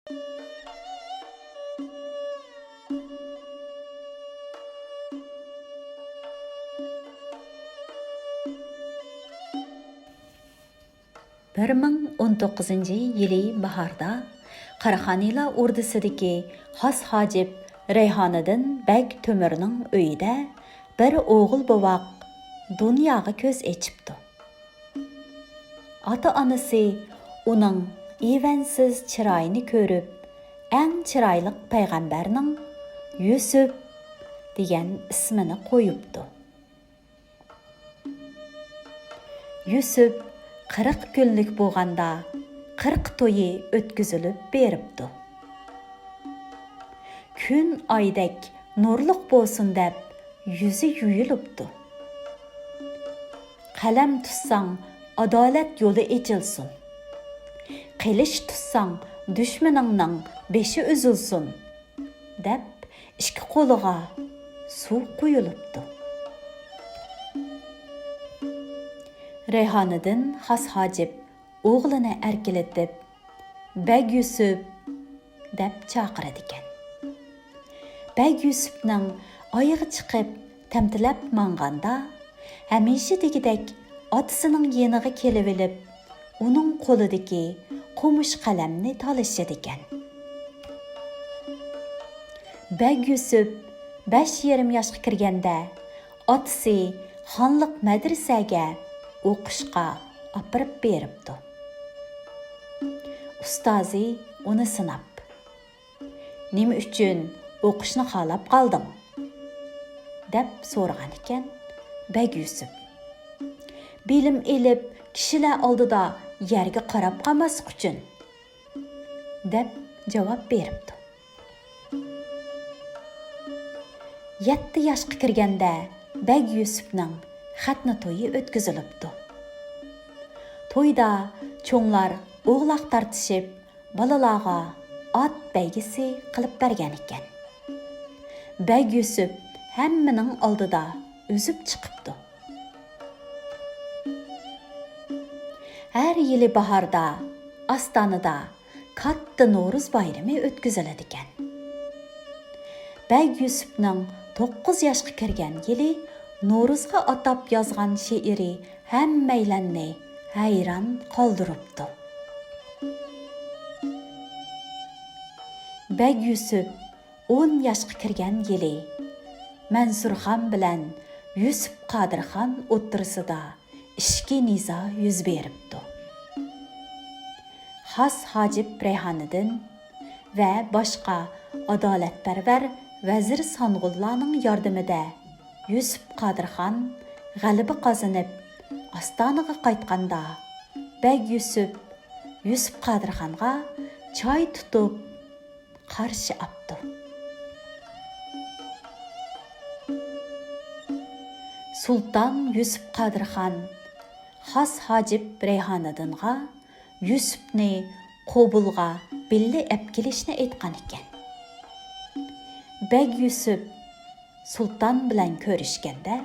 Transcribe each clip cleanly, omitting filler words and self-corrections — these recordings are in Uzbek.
2019-yili baharda Qaraxaniylar o'rdasidagi Xos Hojib Rayhoniddin Beg To'mirning uyida bir o'g'il bovoq dunyoga ko'z echibdi. Ota-onasi uning evansiz chiroyini ko'rib, eng chiroyli payg'ambarning Yusuf degan ismini qo'yibdi. Yusuf 40 kunlik bo'lganda 40 to'yi o'tkazilib beribdi. Kun oydek nurliq bo'lsin deb yuzi yuyilibdi. Qalam tutsang adolat yo'li echilsin. Qilich tutsang dushmaningning beshi uzilsin deb ikki qo'liga suv quyilibdi. Rayhoniddin Xos Hojib o'g'lini erkilatib, Beg Yusuf deb chaqiradi ekan. Beg Yusufning oyog'i chiqib tamtilab manganda, hamisha degidek otasining yeniga kelib olib, uning qo'lidagi qumush qalamni talishadi ekan. Beg Yusuf 5,5 yoshga kirganda otasi xonliq madrasaga o'qishga opirib beribdi. Ustozi uni sinab, "Nima uchun o'qishni xalab qolding?" deb so'ragan ekan. Beg Yusuf, "Bilim elib kishilar oldida yerga qarab qolmas uchun" deb javob beribdi. 7 yoshga kirganda Beg Yusufning xatna to'yi o'tkazilibdi. To'yda cho'nglar o'g'loq tartishib, balalarga ot baygisi qilib bergan ekan. Beg Yusuf hammaning oldida o'zib chiqibdi. Har yili bahorda Ostonada katta Navro'z bayrami o'tkaziladi ekan. Beg Yusufning 9 yoshga kirgan yili Navro'zga atab yozgan she'ri hammaylarni hayron qoldiribdi. Beg Yusuf 10 yoshga kirgan yili Mansurxon bilan Yusuf Qodirxon o'ttirisida ishki nizo yuz beribdi. Xos Hojib Rayhoniddin va boshqa adolatparvar vazir Song'ullarning yordamida Yusuf Qodirxon g'alaba qozonib Ostonaga qaytganda, Beg Yusuf Qodirxonga choy tutib qarshi oldi. Sultan Yusuf Qodirxon Xos Hojib Rayhoniddinga Yusufni Qobulga billi kelishni aytgan ekan. Beg Yusuf Sultan bilan ko'rishganda,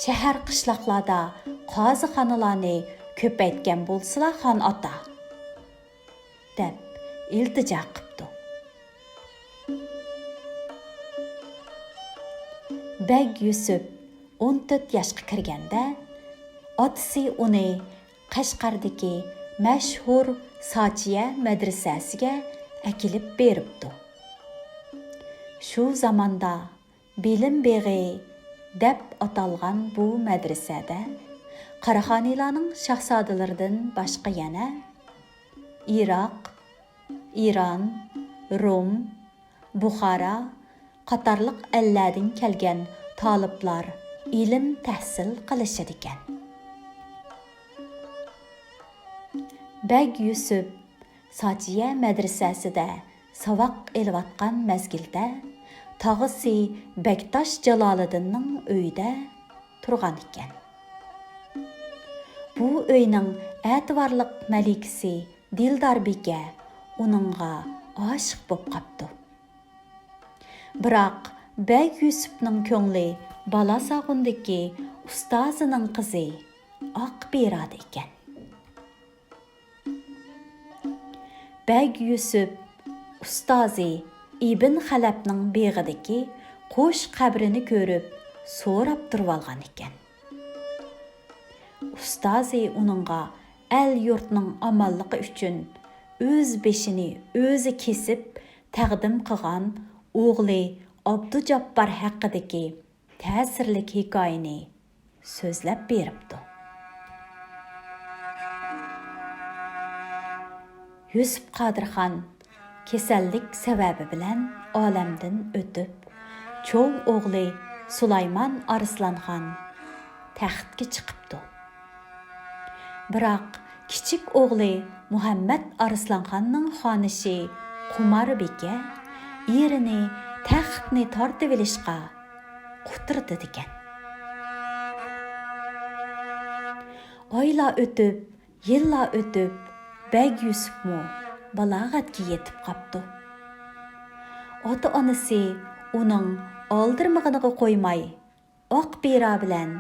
shahar qishloqlarda qozixonalarni ko'paytgan bo'lsalar xon ota deb iltijo qilibdi. Beg Yusuf 14 yoshga kirganda otasi uni Qashqardagi mashhur Sochiya madrasasiga akilib beribdi. Shu zamonda bilim beg'i deb atalgan bu madrasada Qaraxaniylarning shahzodalaridan boshqa yana Iroq, Iron, Rum, Buxoro qatorliq ellardan kelgan taliblar ilm tahsil qilishadi ekan. Beg Yusuf Sochiya madrasasida savoq elayotgan mezgilda tog'isi Bektosh Jaloliddinning uyida turgan ekan. Bu uyning e'tiborliq malikasi Dildarbika uningga oshiq bo'lib qopti. Biroq Beg Yusufning ko'ngli bola sog'indagi ustozining qizi Oqbirada ekan. Bəg Yusuf ustozi İbn Xalabning beg'idagi qo'sh qabrini ko'rib, so'rab turib olgan ekan. Ustozi uningga el yurtning omonligi uchun o'z beshini o'zi kesib taqdim qilgan o'g'li Abdujabbor haqidagi ta'sirli hikoyani so'zlab beribdi. Yusuf Qadirxon kasallik sababi bilan olamdan o'tib, cho'ng o'g'li Sulaymon Arslanxon taxtga chiqibdi. Biroq kichik o'g'li Muhammad Arslanxonning xonishi Qumar beka erini taxtni tortib olishga qutirdi degan. Oylar o'tib, yillar o'tib, Bəg Yusufmu balog'atga yetib qopdi. Ota-onasi uning oldirmag'iniga qo'ymay, oq bera bilan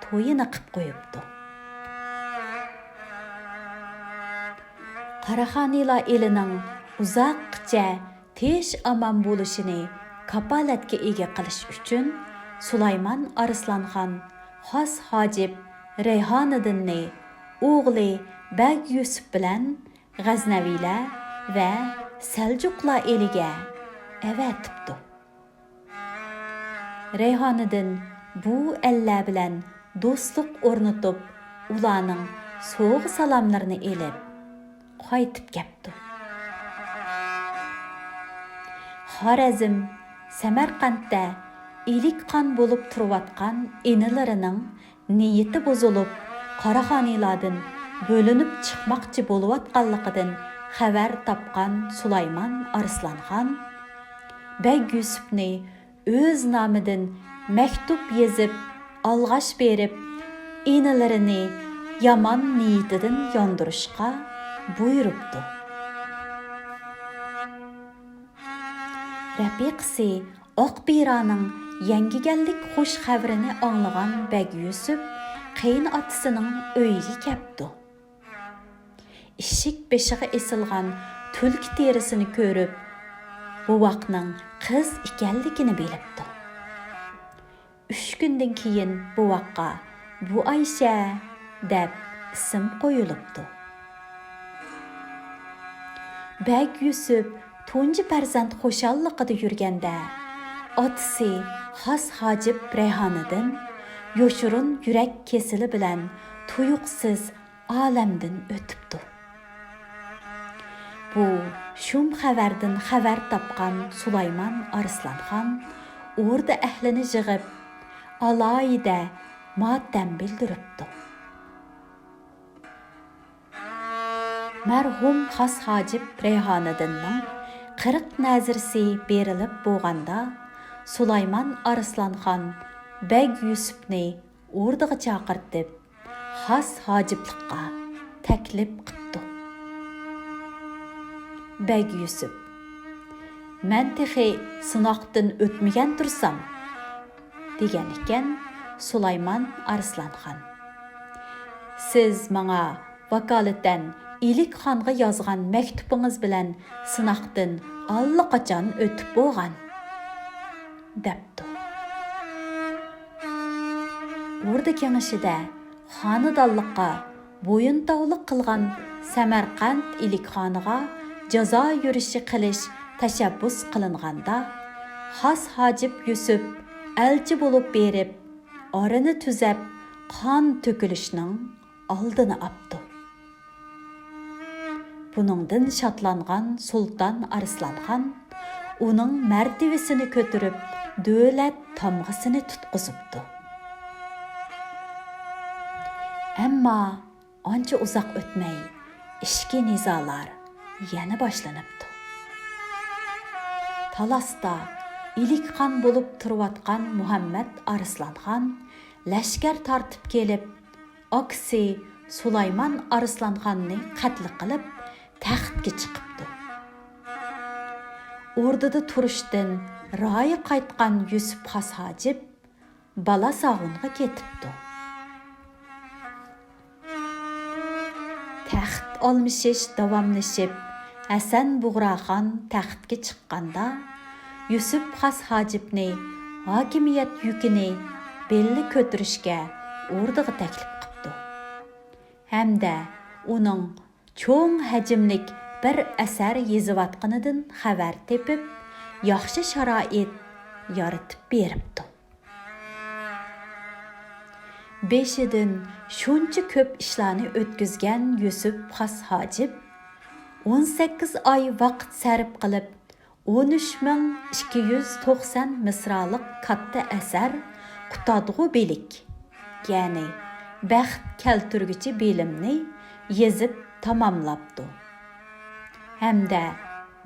to'yini qilib qo'yibdi. Qaraxoniylar elining uzoqcha tez omon bo'lishini kapolatga ega qilish uchun Sulaymon Arslanxon xos hojib Rayhoniddinni o'g'li Bəg Yusuf bilan G'aznaviylar va Saljuqlar eliga avatibdi. Rayhoniddin bu ellar bilan do'stlik o'rnatib, ularning so'g' salomlarini elib qaytib kelibdi. Xorazm, Samarqandda ilik qon bo'lib turayotgan enilarining niyati buzilib, Qaraxoniylardan bo'linib chiqmoqchi bo'layotganligidan xabar topgan Sulaymon Arslanxon Bəg Yusufni o'z nomidan maktub yozib, alg'ash berib, enilarini yomon niyatidan yondirishga buyuribdi. Rafiqasi Oqbiraning yangiganlik xush xabarini anglagan Bəg Yusuf qiyin otasining uyiga kelibdi. Ishik beshiga esilgan tulki terisini ko'rib, buvaqning qiz ekanligini bilibdi. 3 kundan keyin buvaqqa bu Aysha deb ism qo'yilibdi. Bəg Yusuf tunji farzand xo'shalligida yurganda, otasi xos hojib Rayhoniddin yoshurun yurak kesili bilan tuyuqsiz olamdan o'tibdi. Bu shum xabardan xabar topgan Sulaymon Arslanxon o'rda ahlini yig'ib, alohida motam bildiribdi. Marhum xos hojib Rayhoniddinning 40 nazirsi berilib bo'lganda, Sulaymon Arslanxon Bəg Yusufni o'rdaga chaqirtib, xos hojiblikqa taklif qildi. Bəg Yusuf: "Men texi sinoqdan o'tmagan tursam" degan ekan Sulaymon Arslanxon. "Siz menga vakolatan ilik xonga yozgan maktubingiz bilan sinoqdan allaqachon o'tib bo'lgan" debdi. O'rda kengashida xonadonlikqa bo'yintovlik qilgan Samarqand ilikxoniga jazo yurishi qilish tashabbus qilinganda, xos hojib Yusuf elchi bo'lib berib, orini tuzab, qon to'kilishning oldini oldi. Buningdan shodlangan Sulton Arslanxon uning martabasini ko'tarib, davlat tamg'asini tutqizibdi. Ammo ancha uzoq o'tmay, ishki nizolar yana boshlanibdi. Talasda ilik qon bo'lib turayotgan Muhammad Arslanxon lashkar tortib kelib, aksi Sulaymon Arslanxonni qatl qilib, taxtga chiqibdi. O'rdada turishdan royi qaytgan Yusuf xos hojib bala sog'unga ketibdi. Taxt olmishish davomlashib, Hasan Buğraxan taxtga chiqqanda Yusuf Xas Hojibni hokimiyat yukini belli ko'tarishga o'rniga taklif qildi. Hamda uning cho'ng hajmlik bir asar yozayotganidan xabar tepib, yaxshi sharoit yaratib beribdi. Beshidan shuncha ko'p ishlarni o'tkazgan Yusuf Xas Hojib 18 oy vaqt sarf qilib 13.290 misralik katta asar Qutadg'u belik, ya'ni baxt keltirguchi bilimni yezib tamomlabdi. Hamda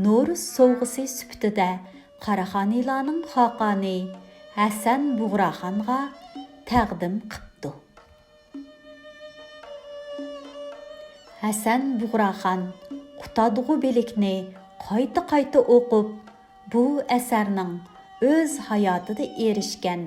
No'ruz sovg'isi sifatida Qaraxoniylarning xoqoni Hasan Buğraxonga taqdim qildi. Hasan Buğraxon Qutadg'u belikni qayta o'qib, bu asarning o'z hayotida erishgan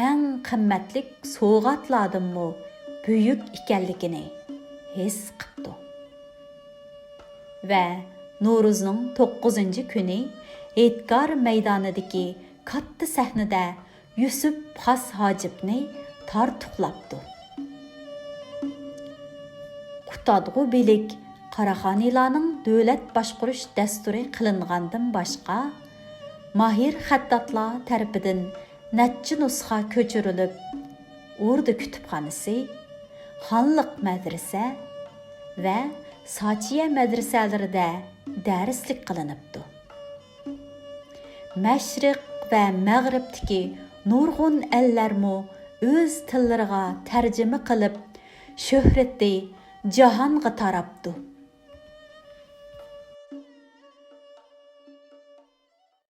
eng qimmatli sovg'atlardanmi buyuk ekanligini his qildi. Va No'ruzning 9-kuni Etkar maydonidagi katta sahnada Yusuf Xas Hojibni tortiqlabdi. Qutadg'u belik Qaraxoniylarning davlat boshqarish dasturi qilingandan boshqa mahir xattatlar tarafidan necha nusxa ko'chirilib, O'rda kutubxonasi, xonliq madrasa va Sochiya madrasalarida darslik qilinibdi. Mashriq va Mag'ribdagi nurg'un ellarmo o'z tillariga tarjima qilib, shuhrati jahonga tarabdi.